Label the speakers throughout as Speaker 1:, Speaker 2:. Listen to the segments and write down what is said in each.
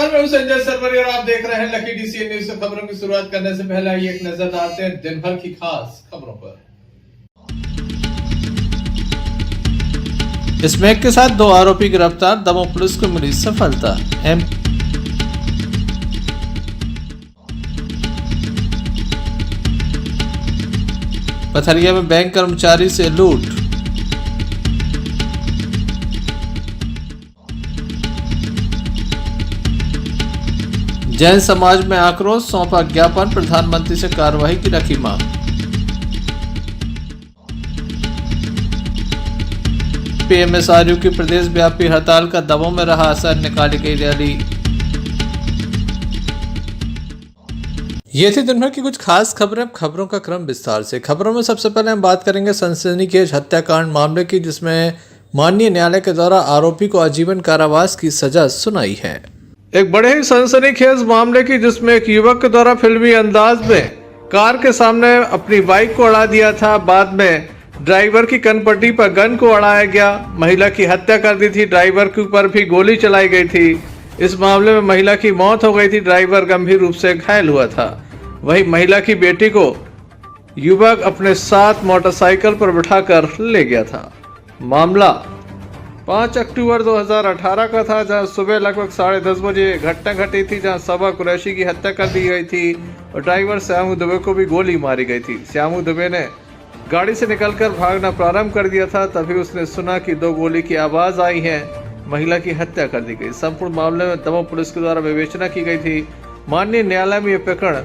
Speaker 1: नमस्कार, मैं हूं संजय सरवरी और आप देख रहे हैं लकी डीसीएन न्यूज। खबरों की शुरुआत करने से पहले आइए एक नजर डालते हैं दिन भर की खास खबरों पर।
Speaker 2: स्मैक के साथ 2 आरोपी गिरफ्तार, दमोह पुलिस को मिली सफलता। पथरिया में बैंक कर्मचारी से लूट। जैन समाज में आक्रोश, सौंपा ज्ञापन, प्रधानमंत्री से कार्रवाई की रखी मांग। पीएमएसआरयू की प्रदेश व्यापी हड़ताल का दमोह में रहा असर, निकाली गई रैली। ये थी दिन भर की कुछ खास खबरें। अब खबरों का क्रम विस्तार से। खबरों में सबसे पहले हम बात करेंगे सनसनीखेज हत्याकांड मामले की, जिसमें माननीय न्यायालय के द्वारा आरोपी को आजीवन कारावास की सजा सुनाई है। एक बड़े ही सनसनीखेज मामले की, जिसमें एक युवक के द्वारा फिल्मी अंदाज में कार के सामने अपनी बाइक को अड़ा दिया था। बाद में ड्राइवर की कनपट्टी पर गन को अड़ाया गया, महिला की हत्या कर दी थी, ड्राइवर के ऊपर भी गोली चलाई गई थी। इस मामले में महिला की मौत हो गई थी, ड्राइवर गंभीर रूप से घायल हुआ था। वहीं महिला की बेटी को युवक अपने साथ मोटरसाइकिल पर बिठाकर ले गया था। मामला 5 अक्टूबर 2018 का था, जहां सुबह लगभग 10:30 बजे घटना घटी थी, जहां सबा कुरैशी की हत्या कर दी गई थी और ड्राइवर श्यामू दुबे को भी गोली मारी गई थी। श्यामू दुबे ने गाड़ी से निकलकर भागना प्रारंभ कर दिया था, तभी उसने सुना कि 2 गोली की आवाज आई है। महिला की हत्या कर दी गई। संपूर्ण मामले में दमोह पुलिस के द्वारा विवेचना की गई थी। माननीय न्यायालय में यह प्रकरण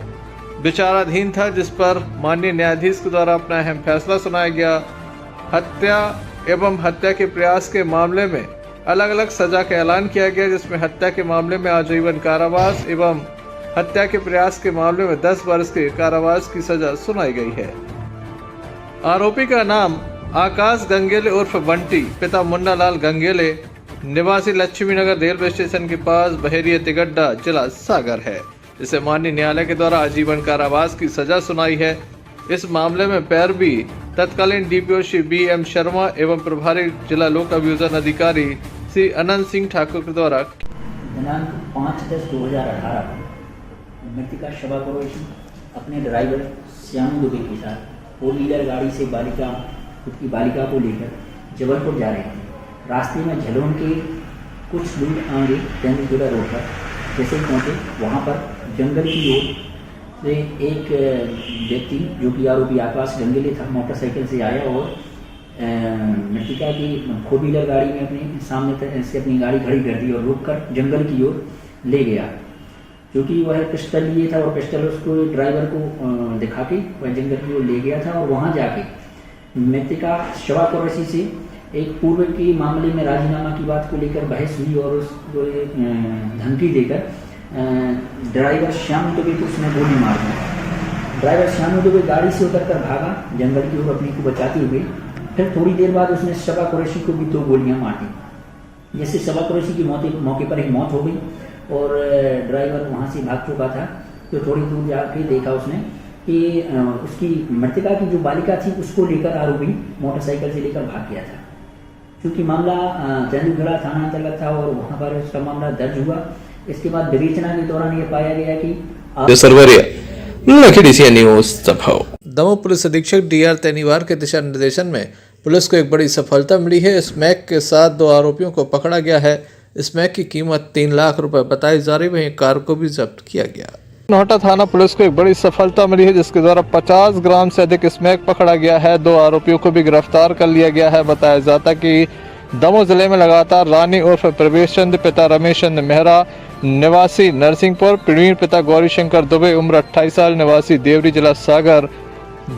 Speaker 2: विचाराधीन था, जिस पर माननीय न्यायाधीश के द्वारा अपना अहम फैसला सुनाया गया। हत्या एवं हत्या के प्रयास के मामले में अलग अलग सजा का ऐलान किया गया, जिसमें हत्या के मामले में आजीवन कारावास एवं हत्या के प्रयास के मामले में 10 वर्ष के कारावास की सजा सुनाई गई है। आरोपी का नाम आकाश गंगेले उर्फ बंटी, पिता मुन्ना लाल गंगेले, निवासी लक्ष्मी नगर रेलवे स्टेशन के पास बहेरिया तिगड्डा, जिला सागर है। इसे माननीय न्यायालय के द्वारा आजीवन कारावास की सजा सुनाई है। इस मामले में पैरवी तत्कालीन डीपीओ श्री BM शर्मा एवं प्रभारी जिला लोक अभियोजन अधिकारी श्री अनंत सिंह ठाकुर के द्वारा
Speaker 3: दिनांक 5/10/2018 को मृतिका शबा कुरैशी अपने ड्राइवर श्यामू दुबे के साथ 4 व्हीलर गाड़ी से खुद की बालिका को लेकर जबलपुर जा रहे थे। रास्ते में झलोन के कुछ दूर आगे तेंदुलपुरा रोड पर जैसे पहुँचे, वहाँ पर जंगल की ओर से एक व्यक्ति जो कि आरोपी आकाश गंगेले था, मोटरसाइकिल से आया और मृतिका की 4 व्हीलर गाड़ी में अपने सामने से अपनी गाड़ी खड़ी कर दी और रोककर जंगल की ओर ले गया, क्योंकि वह पिस्टल लिए था और पिस्टल उसको ड्राइवर को दिखा के वह जंगल की ओर ले गया था। और वहाँ जाके मृतिका शबा कुरैशी से एक पूर्व के मामले में राजीनामा की बात को लेकर बहस हुई और उसको धमकी देकर ड्राइवर श्यामू दुबे को उसने गोली मार दी। ड्राइवर श्यामू दुबे गाड़ी से उतरकर भागा जंगल की ओर अपने को बचाते हुए। फिर थोड़ी देर बाद उसने शबा कुरैशी को भी 2 गोलियां मार दी, जिससे शबा कुरैशी की मौके पर ही मौत हो गई और ड्राइवर वहां से भाग चुका था। तो थोड़ी दूर जाके देखा उसने कि उसकी मृतिका की जो बालिका थी उसको लेकर आरोपी मोटरसाइकिल से लेकर भाग गया था। क्योंकि मामला तेंदुलपुरा थाना अंतर्गत था और वहाँ पर उसका मामला दर्ज हुआ। इसके बाद विवेचना के दौरान ये पाया गया कि
Speaker 2: दमोह पुलिस अधीक्षक DR तेनीवार के दिशा निर्देशन में पुलिस को एक बड़ी सफलता मिली है। स्मैक के साथ 2 आरोपियों को पकड़ा गया है। स्मैक की कीमत 3 लाख रुपए बताई जा रही, वहीं कार को भी जब्त किया गया। नोहटा थाना पुलिस को एक बड़ी सफलता मिली है, जिसके द्वारा 50 ग्राम से अधिक स्मैक पकड़ा गया है। 2 आरोपियों को भी गिरफ्तार कर लिया गया है। बताया जाता कि दमोह जिले में लगातार रानी उर्फ प्रवेश चंद, पिता रमेश चंद मेहरा, निवासी नरसिंहपुर, प्रवीण पिता गौरी शंकर दुबे, उम्र 28 साल, निवासी देवरी, जिला सागर,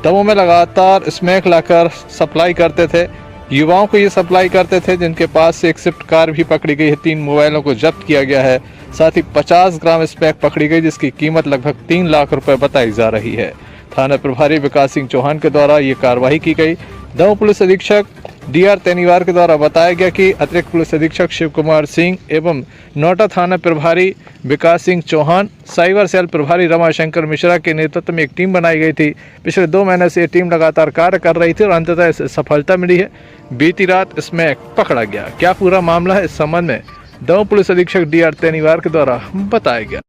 Speaker 2: दमोह में लगातार स्मैक लाकर सप्लाई करते थे। युवाओं को ये सप्लाई करते थे, जिनके पास से एक स्विफ्ट कार भी पकड़ी गई है। 3 मोबाइलों को जब्त किया गया है। साथ ही 50 ग्राम स्मैक पकड़ी गई, जिसकी कीमत लगभग 3 लाख रुपए बताई जा रही है। थाना प्रभारी विकास सिंह चौहान के द्वारा ये कार्रवाई की गई। दमोह पुलिस अधीक्षक DR तेनीवार के द्वारा बताया गया कि अतिरिक्त पुलिस अधीक्षक शिव कुमार सिंह एवं नोहटा थाना प्रभारी विकास सिंह चौहान, साइबर सेल प्रभारी रमाशंकर मिश्रा के नेतृत्व में एक टीम बनाई गई थी। पिछले 2 महीने से ये टीम लगातार कार्य कर रही थी और अंततः इसे सफलता मिली है। बीती रात इसमें पकड़ा गया। क्या पूरा मामला है, इस संबंध में दमोह पुलिस अधीक्षक DR तेनीवार के द्वारा बताया गया।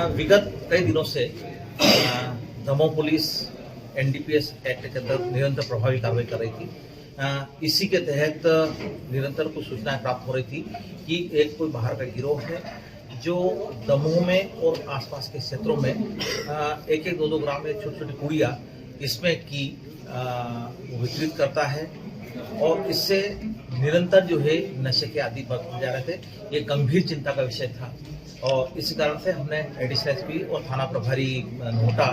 Speaker 4: विगत कई दिनों से दमोह पुलिस NDPS एक्ट के अंदर निरंतर प्रभावी कार्रवाई कर रही थी। इसी के तहत निरंतर कुछ सूचनाएं प्राप्त हो रही थी कि एक कोई बाहर का गिरोह है जो दमोह में और आसपास के क्षेत्रों में एक एक दो ग्राम में छोटी छोटी पुड़िया इसमें की वितरित करता है और इससे निरंतर जो है नशे के आदि बढ़ते जा रहे थे। ये गंभीर चिंता का विषय था और इसी कारण से हमने एडिशनल SP और थाना प्रभारी नोटा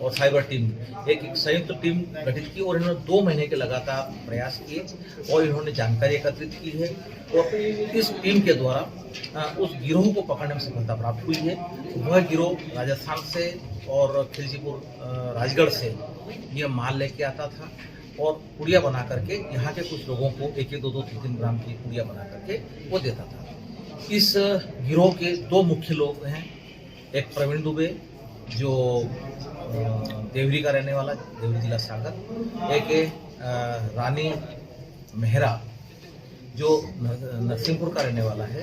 Speaker 4: और साइबर टीम एक संयुक्त टीम गठित की और इन्होंने 2 महीने के लगातार प्रयास किए और इन्होंने जानकारी एकत्रित की है और इस टीम के द्वारा उस गिरोह को पकड़ने में सफलता प्राप्त हुई है। वह गिरोह राजस्थान से और खिलचीपुर राजगढ़ से यह माल लेके आता था और पुड़िया बना करके यहाँ के कुछ लोगों को 1-1, 2-2, 3-3 ग्राम की पुड़िया बना करके वो देता था। इस गिरोह के 2 मुख्य लोग हैं, एक प्रवीण दुबे जो देवरी का रहने वाला, देवरी जिला सागर, एक रानी मेहरा जो नरसिंहपुर का रहने वाला है।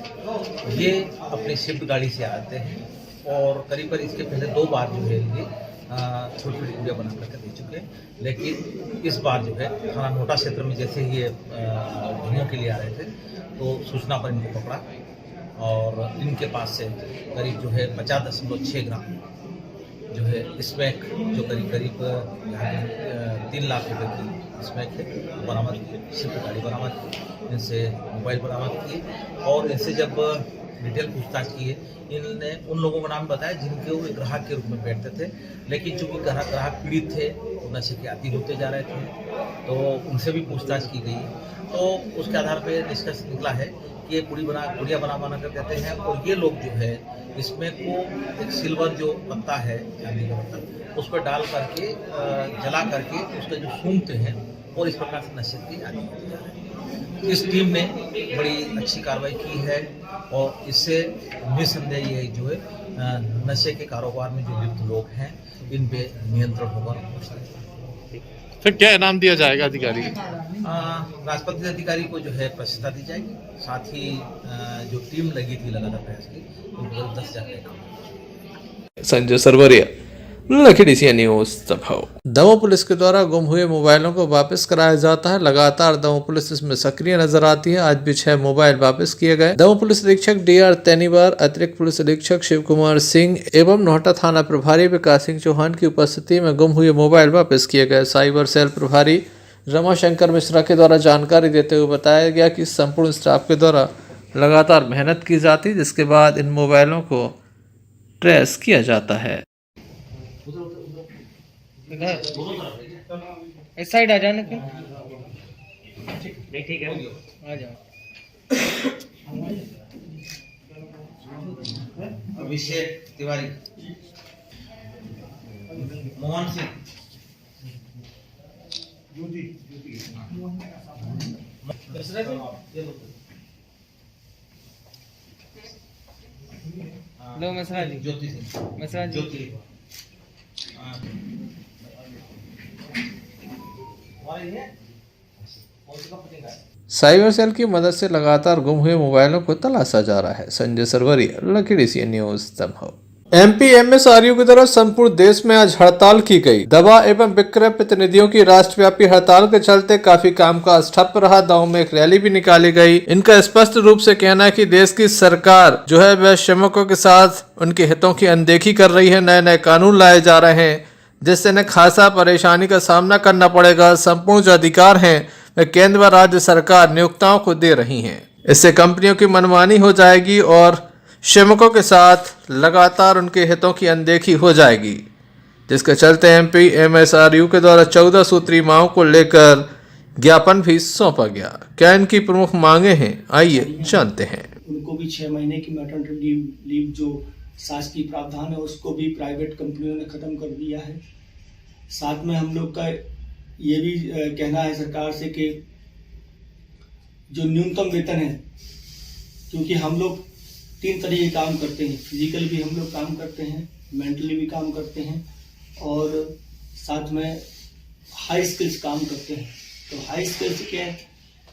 Speaker 4: ये अपनी स्विफ्ट गाड़ी से आते हैं और करीब इसके पहले 2 बार जो है ये छोटी छोटी पुड़िया बना करके दे चुके हैं, लेकिन इस बार जो है थाना नोटा क्षेत्र में जैसे ही ये घूमों के लिए आ रहे थे तो सूचना पर इनको पकड़ा और इनके पास से करीब जो है 50.6 ग्राम जो है स्मैक जो करीब 3 लाख रुपए की स्मैक है बरामद की, स्विफ्ट गाड़ी बरामद की, इनसे मोबाइल बरामद किए और इनसे जब डिटेल पूछताछ किए इनने उन लोगों का नाम बताया जिनके वो ग्राहक के रूप में बैठते थे, लेकिन चूंकि ग्राहक पीड़ित थे, नशे के आदी होते जा रहे थे तो उनसे भी पूछताछ की गई तो उसके आधार पर निष्कर्ष निकला है कि ये पुड़िया बना कर देते हैं और ये लोग जो है इसमें को एक सिल्वर जो पत्ता है चांदी का पत्ता उस पर डाल करके जला करके उसका जो सूंघते हैं और इस प्रकार से नशे के आदी होते जा रहे हैं। इस टीम ने बड़ी अच्छी कार्रवाई की है और इससे निस्संदेह ये जो है नशे के कारोबार में जो लिप्त लोग हैं इन पे नियंत्रण होगा।
Speaker 2: फिर क्या इनाम दिया जाएगा अधिकारी?
Speaker 4: राष्ट्रपति अधिकारी को जो है प्रशंसा दी जाएगी, साथ ही जो टीम लगी थी लगातार प्रयास की उनको 10,000
Speaker 2: Sanjay Sarwariya, Lucky DCN news Damoh. Damoh police के द्वारा गुम हुए मोबाइलों को वापस कराया जाता है। लगातार दमोह पुलिस इसमें सक्रिय नजर आती है। आज भी 6 मोबाइल वापस किए गए। दमोह पुलिस अधीक्षक DR तेनीवार, अतिरिक्त पुलिस अधीक्षक शिव कुमार सिंह एवं नोहटा थाना प्रभारी विकास सिंह चौहान की उपस्थिति में गुम हुए मोबाइल वापस किए गए। साइबर सेल प्रभारी रमाशंकर मिश्रा के द्वारा जानकारी देते हुए बताया गया कि संपूर्ण स्टाफ के द्वारा लगातार मेहनत की जाती, जिसके बाद इन मोबाइलों को ट्रेस किया जाता है।
Speaker 5: इस साइड आ जाने क्यों? ठीक है आ जाओ।
Speaker 4: अभिषेक तिवारी, मोहन सिंह,
Speaker 5: लो मिश्रा जी,
Speaker 4: ज्योति सिंह,
Speaker 5: मिश्रा जी,
Speaker 4: ज्योति
Speaker 2: साइबर सेल की मदद से लगातार गुम हुए मोबाइलों को तलाशा जा रहा है। Sanjay Sarwariya, Lucky DCN news Damoh. MP MSRU की तरफ संपूर्ण देश में आज हड़ताल की गई। दवा एवं विक्रय प्रतिनिधियों की राष्ट्रव्यापी हड़ताल के चलते काफी कामकाज ठप रहा। दमोह में एक रैली भी निकाली गई। इनका स्पष्ट रूप से कहना है कि देश की सरकार जो है वह श्रमिकों के साथ उनके हितों की अनदेखी कर रही है। नए नए कानून लाए जा रहे हैं जिससे इन्हें खासा परेशानी का सामना करना पड़ेगा। संपूर्ण जो अधिकार हैं वह केंद्र व राज्य सरकार नियोक्ताओं को दे रही हैं। इससे कंपनियों की मनमानी हो जाएगी और श्रमिकों के साथ लगातार उनके हितों की अनदेखी हो जाएगी, जिसके चलते MP MSRU के द्वारा 14 सूत्री मांगों को लेकर ज्ञापन भी सौंपा गया। क्या इनकी प्रमुख मांगे हैं, आइए जानते हैं।
Speaker 6: उनको भी 6 महीने की मैटरनिटी लीव जो शासकीय प्रावधान है उसको भी प्राइवेट कंपनियों ने खत्म कर दिया है। साथ में हम लोग का ये भी कहना है सरकार से कि जो न्यूनतम वेतन है, क्योंकि हम लोग 3 तरह के काम करते हैं, फिजिकल भी हम लोग काम करते हैं, मेंटली भी काम करते हैं और साथ में हाई स्किल्स काम करते हैं। तो हाई स्किल्स के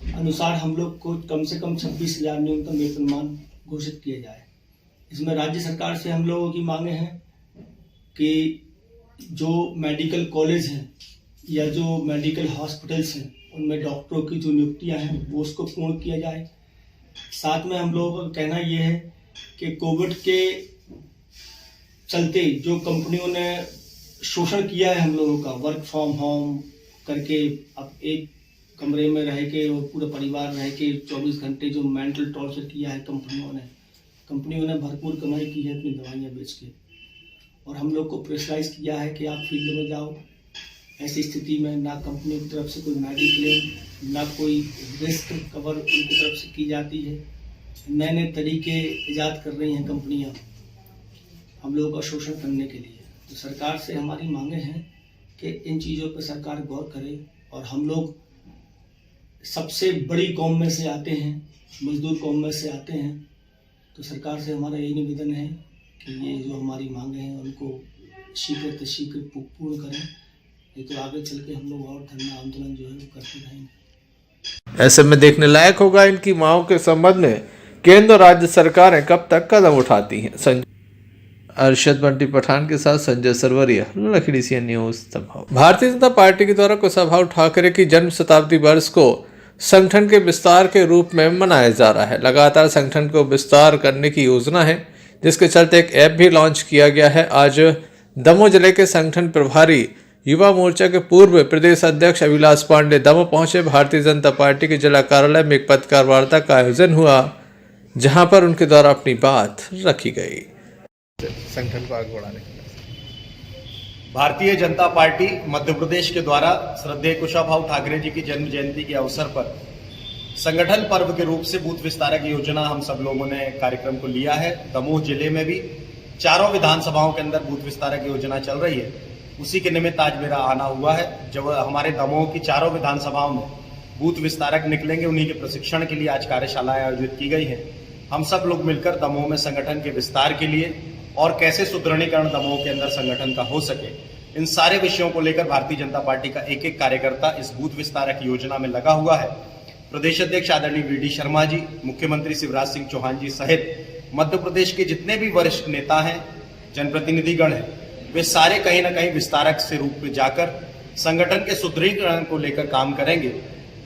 Speaker 6: अनुसार हम लोग को कम से कम 26,000 न्यूनतम वेतनमान घोषित किया जाए। इसमें राज्य सरकार से हम लोगों की मांगे हैं कि जो मेडिकल कॉलेज हैं या जो मेडिकल हॉस्पिटल्स हैं उनमें डॉक्टरों की जो नियुक्तियां हैं वो उसको पूर्ण किया जाए। साथ में हम लोगों का कहना ये है कि कोविड के चलते जो कंपनियों ने शोषण किया है हम लोगों का, वर्क फ्रॉम होम करके अब एक कमरे में रह के और पूरा परिवार रह के 24 घंटे जो मेंटल टॉर्चर किया है कंपनियों ने भरपूर कमाई की है अपनी दवाइयाँ बेच के, और हम लोग को प्रेशराइज किया है कि आप फील्ड में जाओ। ऐसी स्थिति में ना कंपनी की तरफ से कोई मेडिक्लेम ना कोई रिस्क कवर उनकी तरफ से की जाती है। नए नए तरीके ईजाद कर रही हैं कंपनियां हम लोगों का शोषण करने के लिए। तो सरकार से हमारी मांगे हैं कि इन चीज़ों पर सरकार गौर करे, और हम लोग सबसे बड़ी कौम में से आते हैं, मजदूर कौम में से आते हैं, तो सरकार से हमारा यही निवेदन है कि ये जो हमारी मांगे हैं उनको शीघ्र पूर्ण करें, नहीं तो आगे चल के हम लोग और धरना आंदोलन जो है वो करते रहेंगे।
Speaker 2: ऐसे में देखने लायक होगा इनकी मांगों के संबंध में केंद्र और राज्य सरकारें कब तक कदम उठाती हैं। अरशद बंटी पठान के साथ संजय सरवरिया, लखीडीसी CN news Damoh. Bharatiya Janata party के द्वारा कुशाभाऊ ठाकरे की जन्म शताब्दी वर्ष को संगठन के विस्तार के रूप में मनाया जा रहा है। लगातार संगठन को विस्तार करने की योजना है, जिसके चलते एक ऐप भी लॉन्च किया गया है। आज दमोह जिले के संगठन प्रभारी युवा मोर्चा के पूर्व प्रदेश अध्यक्ष अभिलाष पांडे दमोह पहुंचे। भारतीय जनता पार्टी के जिला कार्यालय में एक पत्रकार वार्ता का आयोजन हुआ, जहां पर उनके द्वारा अपनी बात रखी गई। संगठन को आगे बढ़ाने के लिए
Speaker 7: भारतीय जनता पार्टी मध्य प्रदेश के द्वारा श्रद्धेय कुशाभाऊ ठाकरे जी की जन्म जयंती के अवसर पर संगठन पर्व के रूप से बूथ विस्तारक योजना हम सब लोगों ने कार्यक्रम को लिया है। दमोह जिले में भी चारों विधानसभाओं के अंदर बूथ विस्तारक योजना चल रही है। उसी के निमित्त आज मेरा आना हुआ है। जब हमारे दमोह की चारों विधानसभाओं में बूथ विस्तारक निकलेंगे, उन्हीं के प्रशिक्षण के लिए आज कार्यशालाएं आयोजित की गई है। हम सब लोग मिलकर दमोह में संगठन के विस्तार के लिए और कैसे सुदृढ़ीकरण दमोह के अंदर संगठन का हो सके, इन सारे विषयों को लेकर भारतीय जनता पार्टी का एक एक कार्यकर्ता इस बूथ विस्तारक योजना में लगा हुआ है। प्रदेश अध्यक्ष आदरणीय वी.डी. शर्मा जी, मुख्यमंत्री शिवराज सिंह चौहान जी सहित मध्य प्रदेश के जितने भी वरिष्ठ नेता हैं, जनप्रतिनिधिगण हैं, वे सारे कहीं ना कहीं विस्तारक से रूप में जाकर संगठन के सुदृढ़ीकरण को लेकर काम करेंगे।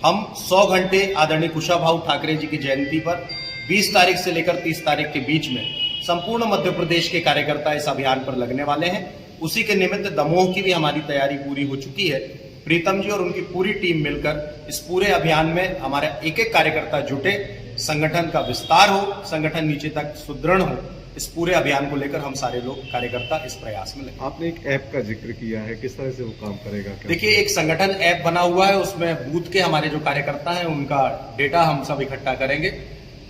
Speaker 7: हम 100 घंटे आदरणीय कुशाभाऊ ठाकरे जी की जयंती पर 20 तारीख से लेकर 30 तारीख के बीच में संपूर्ण मध्य प्रदेश के कार्यकर्ता इस अभियान पर लगने वाले हैं। उसी के निमित्त दमोह की भी हमारी तैयारी पूरी हो चुकी है। प्रीतम जी और उनकी पूरी टीम मिलकर इस पूरे अभियान में हमारे एक एक कार्यकर्ता जुटे, संगठन का विस्तार हो, संगठन नीचे तक सुदृढ़ हो, इस पूरे अभियान को लेकर हम सारे लोग कार्यकर्ता इस प्रयास में लगे।
Speaker 8: आपने एक ऐप का जिक्र किया है, किस तरह से वो काम करेगा?
Speaker 7: देखिए, एक संगठन ऐप बना हुआ है, उसमें बूथ के हमारे जो कार्यकर्ता हैं उनका डेटा हम सब इकट्ठा करेंगे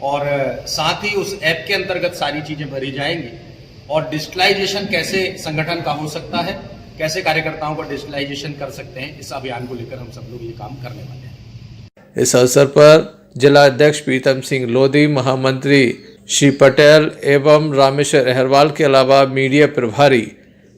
Speaker 7: और साथ ही उस ऐप के अंतर्गत सारी चीजें भरी जाएंगी और डिजिटलाइजेशन कैसे संगठन का हो सकता है, कैसे कार्यकर्ताओं का डिजिटलाइजेशन कर सकते हैं, इस अभियान को लेकर हम सब लोग ये काम करने वाले हैं।
Speaker 2: इस अवसर पर जिला अध्यक्ष प्रीतम सिंह लोधी, महामंत्री श्री पटेल एवं रामेश्वर अहरवाल के अलावा मीडिया प्रभारी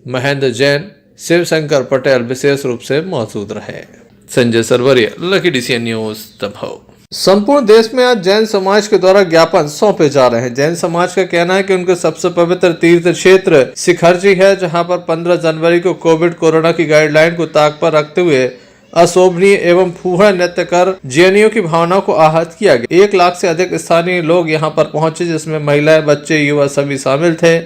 Speaker 2: महेंद्र जैन, शिव शंकर पटेल विशेष रूप से मौजूद रहे। संजय सरवरिया, लखीडीसी सीएन न्यूज दमोह। संपूर्ण देश में आज जैन समाज के द्वारा ज्ञापन सौंपे जा रहे हैं। जैन समाज का कहना है कि उनके सबसे पवित्र तीर्थ क्षेत्र शिखरजी है, जहां पर 15 जनवरी को कोरोना की गाइडलाइन को ताक पर रखते हुए अशोभनीय एवं फूहड़ नृत्य कर जैनियों की भावनाओं को आहत किया गया। 1 लाख से अधिक स्थानीय लोग यहां पर पहुंचे, जिसमें महिलाएं, बच्चे, युवा सभी शामिल थे।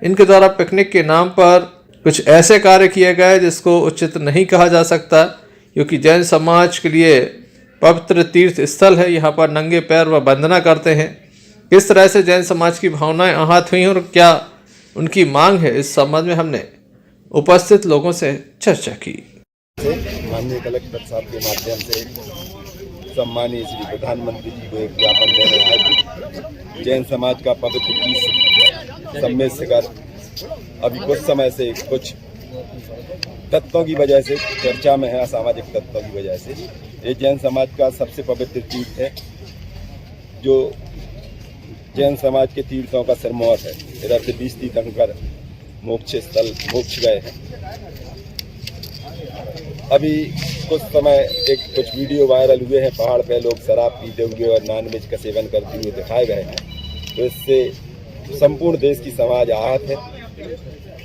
Speaker 2: इनके द्वारा पिकनिक के नाम पर कुछ ऐसे कार्य किए गए जिसको उचित नहीं कहा जा सकता, क्योंकि जैन समाज के लिए पवित्र तीर्थ स्थल है। यहाँ पर नंगे पैर वह वंदना करते हैं। किस तरह से जैन समाज की भावनाएं आहत हुई और क्या उनकी मांग है, इस संबंध में हमने उपस्थित लोगों से चर्चा की।
Speaker 8: माननीय कलेक्टर साहब के माध्यम से सम्मानीय श्री प्रधानमंत्री जी को एक ज्ञापन दे रहे हैं। जैन समाज का पवित्र तीर्थ सम्मेद शिखर अभी कुछ समय से कुछ तत्वों की वजह से चर्चा में है, असामाजिक तत्वों की वजह से। ये जैन समाज का सबसे पवित्र तीर्थ है, जो जैन समाज के तीर्थों का सिरमौर है। इधर से 20 तीर्थंकर मोक्ष स्थल मोक्ष गए हैं। अभी कुछ वीडियो वायरल हुए हैं, पहाड़ पे लोग शराब पीते हुए और नॉनवेज का सेवन करते हुए दिखाए गए हैं। तो इससे संपूर्ण देश की समाज आहत है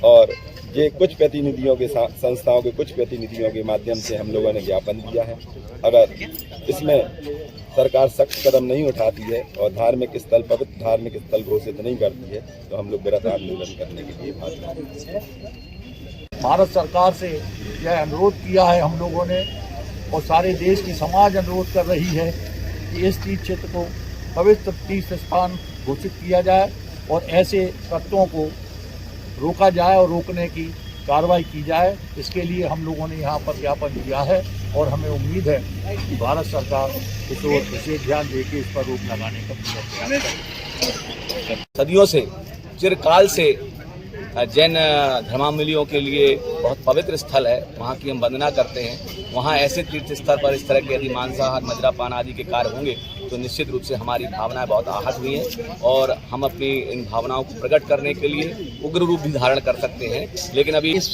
Speaker 8: और ये कुछ प्रतिनिधियों के संस्थाओं के कुछ प्रतिनिधियों के माध्यम से हम लोगों ने ज्ञापन दिया है। अगर इसमें सरकार सख्त कदम नहीं उठाती है और पवित्र धार्मिक स्थल घोषित नहीं करती है तो हम लोग वृहद आंदोलन करने के लिए भाग हैं।
Speaker 9: भारत सरकार से यह अनुरोध किया है हम लोगों ने और सारे देश की समाज अनुरोध कर रही है कि इस तीर्थ क्षेत्र को पवित्र तीर्थ स्थान घोषित किया जाए और ऐसे तत्वों को रोका जाए और रोकने की कार्रवाई की जाए। इसके लिए हम लोगों ने यहाँ पर ज्ञापन दिया है और हमें उम्मीद है कि भारत सरकार इस ओर विशेष ध्यान देकर इस पर रोक लगाने का प्रयास करेगी।
Speaker 10: सदियों से चिरकाल से जैन धर्मावलंबियों के लिए बहुत पवित्र स्थल है, वहाँ की हम वंदना करते हैं। वहाँ ऐसे तीर्थ स्थल पर इस तरह के यदि मांसाहार मदिरापान आदि के कार्य होंगे तो निश्चित रूप से हमारी भावनाएं बहुत आहत हुई हैं और हम अपनी इन भावनाओं को प्रकट करने के लिए उग्र रूप भी धारण कर सकते हैं। लेकिन अभी
Speaker 11: इस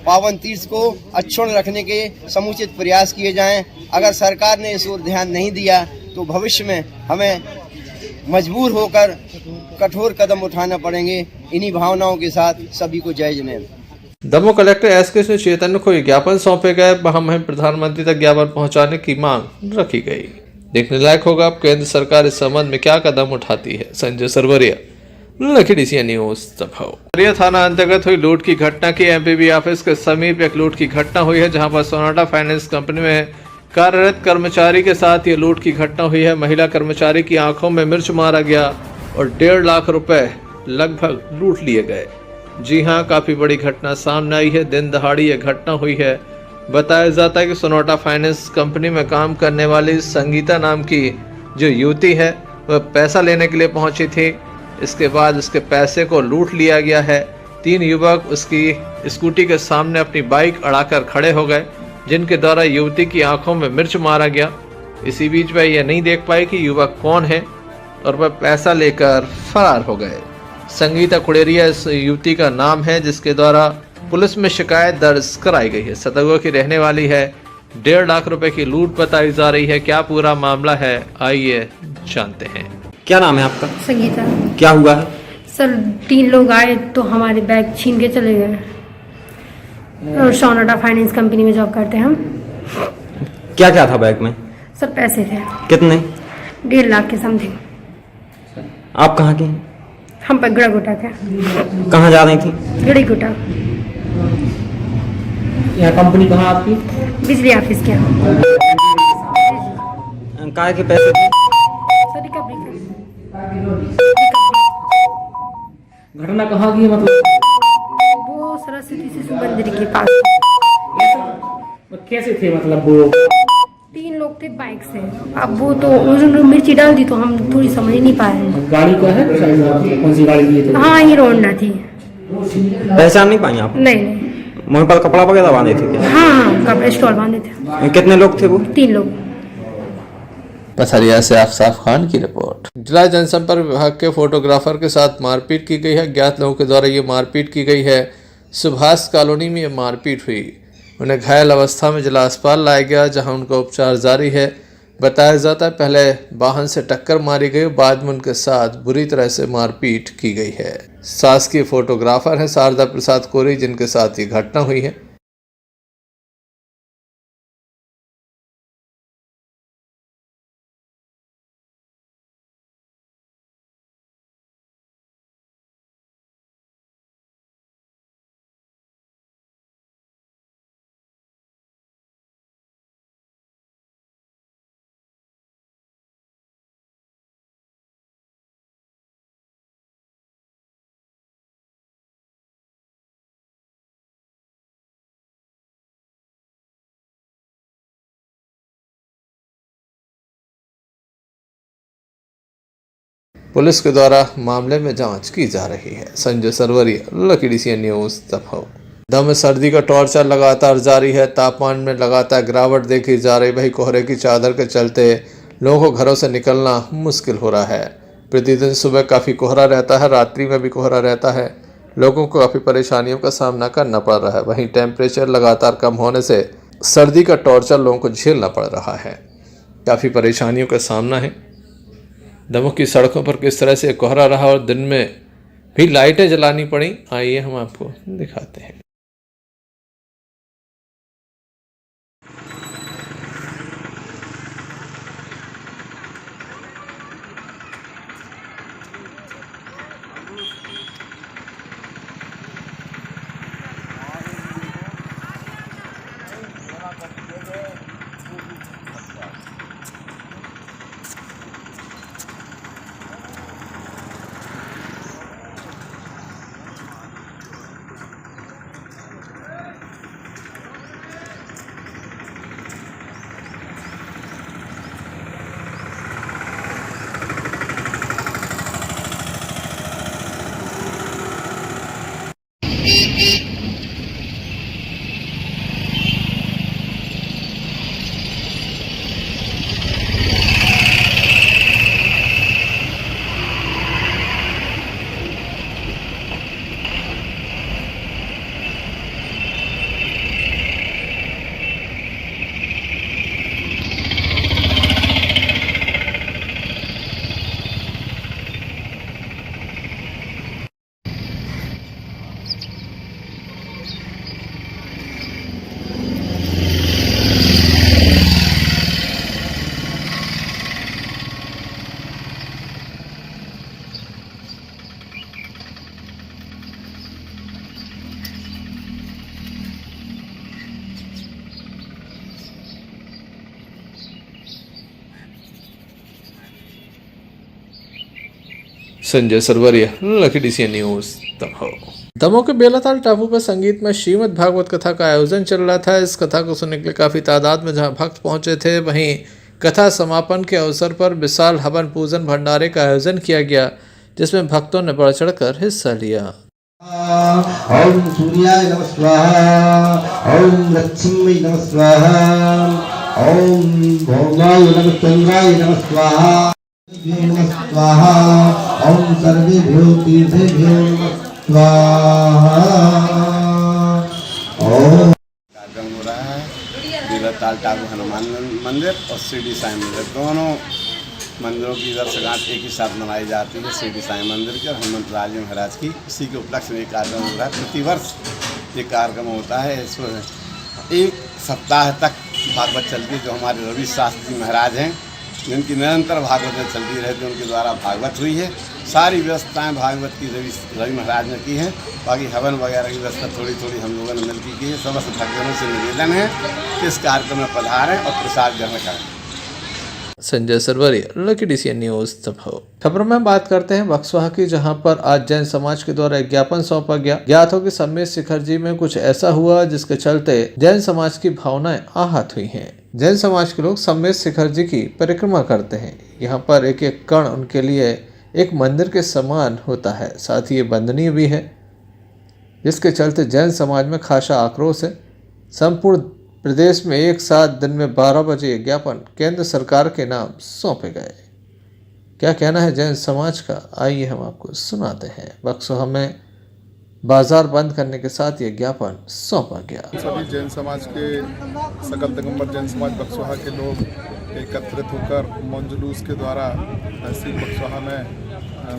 Speaker 11: पावन तीर्थ को अक्षुण्ण रखने के समुचित प्रयास किए जाएं। अगर सरकार ने इस ओर ध्यान नहीं दिया तो भविष्य में हमें मजबूर होकर कठोर कदम उठाना पड़ेंगे। इन्हीं भावनाओं के साथ सभी को जय जनेब।
Speaker 2: दमोह कलेक्टर एसके सिंह चैतन्य को ज्ञापन सौंपे गए, वहां प्रधानमंत्री तक ज्ञापन पहुंचाने की मांग रखी गई। देखने लायक होगा अब केंद्र सरकार इस संबंध में क्या कदम उठाती है। संजय सरवरिया, लखी DCN न्यूज, दमोह। सरवरिया थाना अंतर्गत हुई लूट की घटना की MPB ऑफिस के समीप एक लूट की घटना हुई है, जहां पर सोनाटा फाइनेंस कंपनी में कार्यरत कर्मचारी के साथ ये लूट की घटना हुई है। महिला कर्मचारी की आंखों में मिर्च मारा गया और 1.5 लाख रुपए लगभग लूट लिए गए। जी हां, काफी बड़ी घटना सामने आई है। दिन दहाड़ी यह घटना हुई है। बताया जाता है कि सोनाटा फाइनेंस कंपनी में काम करने वाली संगीता नाम की जो युवती है वह पैसा लेने के लिए पहुंची थी। इसके बाद उसके पैसे को लूट लिया गया है। 3 युवक उसकी स्कूटी के सामने अपनी बाइक अड़ाकर खड़े हो गए, जिनके द्वारा युवती की आंखों में मिर्च मारा गया। इसी बीच वह यह नहीं देख पाई कि युवक कौन है और वह पैसा लेकर फरार हो गए। संगीता कुड़ेरिया इस युवती का नाम है, जिसके द्वारा पुलिस में शिकायत दर्ज कराई गई है। सतगुआ की रहने वाली है। 1.5 लाख रुपए की लूट बताई जा रही है। क्या पूरा मामला है, आइए जानते हैं।
Speaker 12: क्या नाम है आपका?
Speaker 13: संगीता।
Speaker 12: क्या हुआ है?
Speaker 13: सर 3 लोग आए तो हमारे बैग छीन के चले गए और सोनाटा फाइनेंस कंपनी में जॉब करते हैं हम।
Speaker 12: क्या क्या था बैग में?
Speaker 13: सर पैसे थे।
Speaker 12: कितने?
Speaker 13: 1.5 लाख के समथिंग।
Speaker 12: आप कहाँ के?
Speaker 13: हम पगड़ा गुटा के।
Speaker 12: कहाँ जा रही थी?
Speaker 13: गड़ी गुटा।
Speaker 12: यह कंपनी कहाँ आपकी?
Speaker 13: बिजली ऑफिस के।
Speaker 12: काय के पैसे थे?
Speaker 13: सर रिकवरी के।
Speaker 12: घटना कहाँ की है मतलब?
Speaker 13: वो सरस्वती शिशु मंदिर के पास।
Speaker 12: कैसे थे मतलब वो?
Speaker 13: 3 लोग थे बाइक से। अब वो तो उन्होंने मिर्ची डाल दी तो हम थोड़ी समझ नहीं पाए।
Speaker 12: गाड़ी का है? कौन सी गाड़ी लिए थे?
Speaker 13: हाँ, हीरो होंडा थी।
Speaker 12: पहचान नहीं पाई आप?
Speaker 13: नहीं।
Speaker 12: मुँह पर कपड़ा वगैरह बांधे थे क्या?
Speaker 13: हाँ, कपड़े स्टॉल बांधे थे।
Speaker 12: कितने लोग थे वो?
Speaker 13: 3 लोग।
Speaker 2: पथरिया से आफसाफ खान की रिपोर्ट। जिला जनसंपर्क विभाग के फोटोग्राफर के साथ मारपीट की गई है। ज्ञात लोगों के द्वारा ये मारपीट की गई है। सुभाष कॉलोनी में ये मारपीट हुई। उन्हें घायल अवस्था में जिला अस्पताल लाया गया, जहां उनका उपचार जारी है। बताया जाता है पहले वाहन से टक्कर मारी गई, बाद में उनके साथ बुरी तरह से मारपीट की गई है। शासकीय फोटोग्राफर हैं शारदा प्रसाद कोरी, जिनके साथ ये घटना हुई है। पुलिस के द्वारा मामले में जांच की जा रही है। Sanjay Sarwariya, Lucky DCN news, Damoh. दम सर्दी का टॉर्चर लगातार जारी है। तापमान में लगातार गिरावट देखी जा रही। वही कोहरे की चादर के चलते लोगों को घरों से निकलना मुश्किल हो रहा है। प्रतिदिन सुबह काफ़ी कोहरा रहता है, रात्रि में भी कोहरा रहता है। लोगों को काफ़ी परेशानियों का सामना करना पड़ रहा है। वहीं टेम्परेचर लगातार कम होने से सर्दी का टॉर्चर लोगों को झेलना पड़ रहा है। काफ़ी परेशानियों का सामना है। दमोह की सड़कों पर किस तरह से कोहरा रहा और दिन में भी लाइटें जलानी पड़ी, आइए हम आपको दिखाते हैं। Sanjay Sarwariya, Lucky DCN news, Damoh. दमोह के बेलाताल टापू पर संगीत में श्रीमद् भागवत कथा का आयोजन चल रहा था। इस कथा को सुनने के लिए काफी तादाद में जहां भक्त पहुंचे थे, वहीं कथा समापन के अवसर पर विशाल हवन पूजन भंडारे का आयोजन किया गया, जिसमें भक्तों ने बढ़ चढ़कर हिस्सा लिया।
Speaker 14: ओम सूर्याय नमः स्वाहा, ओम लक्ष्मी नमः स्वाहा, ओम भौमाय नमः चंद्राय नमः स्वाहा, नमः स्वाहा, ओम सर्वेभ्यो तीर्थेभ्यो नमः स्वाहा। ओम
Speaker 8: कार्यक्रम हो रहा है बेलाताल टापू हनुमान मंदिर और शिरडी साईं मंदिर, दोनों मंदिरों की वर्षगांठ एक ही साथ मनाई जाती है। शिरडी साईं मंदिर के और हनुमंत लाल जी महाराज की, इसी के उपलक्ष्य में एक कार्यक्रम हो रहा है। प्रतिवर्ष ये कार्यक्रम होता है। इसमें एक सप्ताह तक भागवत चलती है। जो हमारे रवि शास्त्री जी महाराज हैं, जिनकी निरंतर भागवत में चलती रहती है, उनके द्वारा भागवत हुई है। सारी व्यवस्थाएं भागवत की रवि महाराज ने की हैं। बाकी हवन वगैरह की व्यवस्था थोड़ी थोड़ी हम लोगों ने मिलकर की है। समस्त भक्तों से निवेदन है कि इस कार्यक्रम में पधारें और प्रसाद ग्रहण करें।
Speaker 2: Sanjay Sarwariya, Lucky DCN news, Damoh. खबरों में बात करते हैं बक्सवाहा की, जहां पर आज जैन समाज के द्वारा एक ज्ञापन सौंपा गया। ज्ञात हो कि सम्मेत शिखर जी में कुछ ऐसा हुआ जिसके चलते जैन समाज की भावनाएं आहत हुई हैं। जैन समाज के लोग सम्मेत शिखर जी की परिक्रमा करते हैं। यहाँ पर एक एक कण उनके लिए एक मंदिर के समान होता है, साथ ही ये वंदनीय भी है, जिसके चलते जैन समाज में खासा आक्रोश है। संपूर्ण प्रदेश में एक साथ दिन में 12 बजे ज्ञापन केंद्र सरकार के नाम सौंपे गए। क्या कहना है जैन समाज का, आइए हम आपको सुनाते हैं। बक्सवाहा में बाजार बंद करने के साथ ये ज्ञापन सौंपा गया।
Speaker 15: सभी जैन समाज के सकल दिगंबर जैन समाज बक्सवाहा के लोग एकत्रित होकर मौन जुलूस के द्वारा तहसील बक्सवाहा में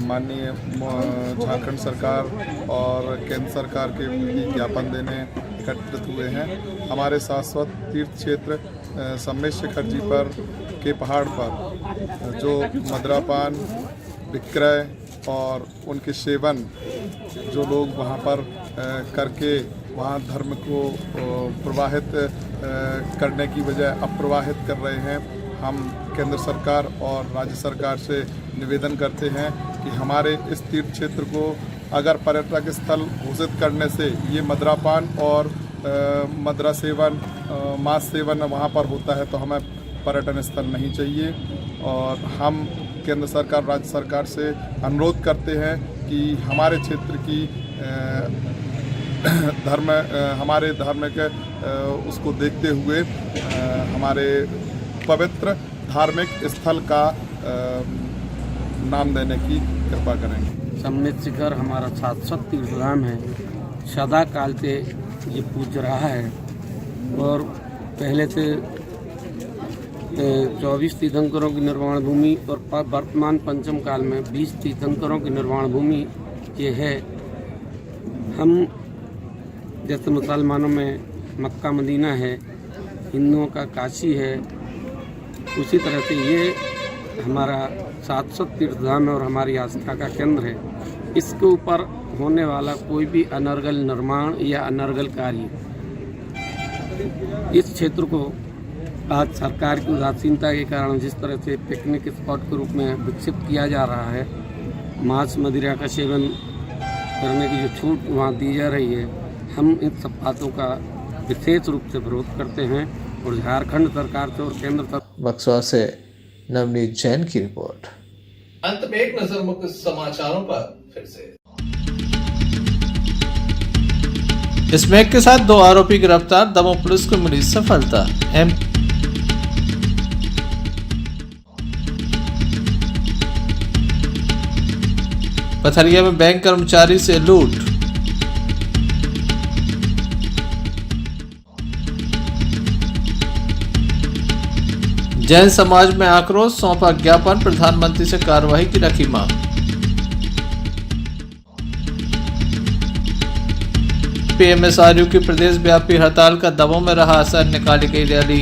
Speaker 15: माननीय झारखंड सरकार और केंद्र सरकार के प्रति ज्ञापन देने एकत्रित हुए हैं। हमारे शाश्वत तीर्थ क्षेत्र सम्मेत शिखर जी पर के पहाड़ पर जो मदिरापान विक्रय और उनके सेवन जो लोग वहाँ पर करके वहाँ धर्म को प्रवाहित करने की बजाय अप्रवाहित कर रहे हैं, हम केंद्र सरकार और राज्य सरकार से निवेदन करते हैं कि हमारे इस तीर्थ क्षेत्र को अगर पर्यटक स्थल घोषित करने से ये मदिरापान और मदिरा सेवन मांस सेवन वहाँ पर होता है तो हमें पर्यटन स्थल नहीं चाहिए। और हम केंद्र सरकार राज्य सरकार से अनुरोध करते हैं कि हमारे क्षेत्र की हमारे धार्मिक उसको देखते हुए हमारे पवित्र धार्मिक स्थल का नाम देने की कृपा करेंगे।
Speaker 16: सम्मेत शिखर हमारा शाश्वत तीर्थधाम है, सदा काल से ये पूज रहा है और पहले से 24 तीर्थंकरों की निर्माण भूमि और वर्तमान पंचम काल में 20 तीर्थंकरों की निर्माण भूमि ये है। हम जैसे मुसलमानों में मक्का मदीना है, हिंदुओं का काशी है, उसी तरह से ये हमारा शाश्वत तीर्थधाम है और हमारी आस्था का केंद्र है। इसके ऊपर होने वाला कोई भी अनर्गल निर्माण या अनर्गल कार्य इस क्षेत्र को आज सरकार की उदासीनता के कारण जिस तरह से पिकनिक स्पॉट के रूप में विकसित किया जा रहा है, मांस मदिरा का सेवन करने की जो छूट वहाँ दी जा रही है, हम इन सब बातों का विशेष रूप से विरोध करते हैं और झारखंड सरकार से और केंद्र सरकार।
Speaker 2: बक्सवा से नवनीत जैन की रिपोर्ट।
Speaker 1: अंत में एक नजर मुख्य समाचारों पर फिर से।
Speaker 2: स्मैक के साथ 2 आरोपी गिरफ्तार, दमोह पुलिस को मिली सफलता। पथरिया में बैंक कर्मचारी से लूट। जैन समाज में आक्रोश, सौंपा ज्ञापन, प्रधानमंत्री से कार्रवाई की रखी मांग। पीएमएसआरयू की प्रदेश व्यापी हड़ताल का दमोह में रहा असर, निकाली गई रैली।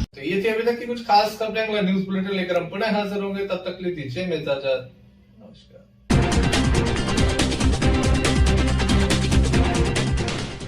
Speaker 1: तो ये थी अभी तक की कुछ खास खबरें। अगला न्यूज बुलेटिन लेकर हम पुनः हाजिर होंगे, तब तक के लिए दीजिए इजाजत।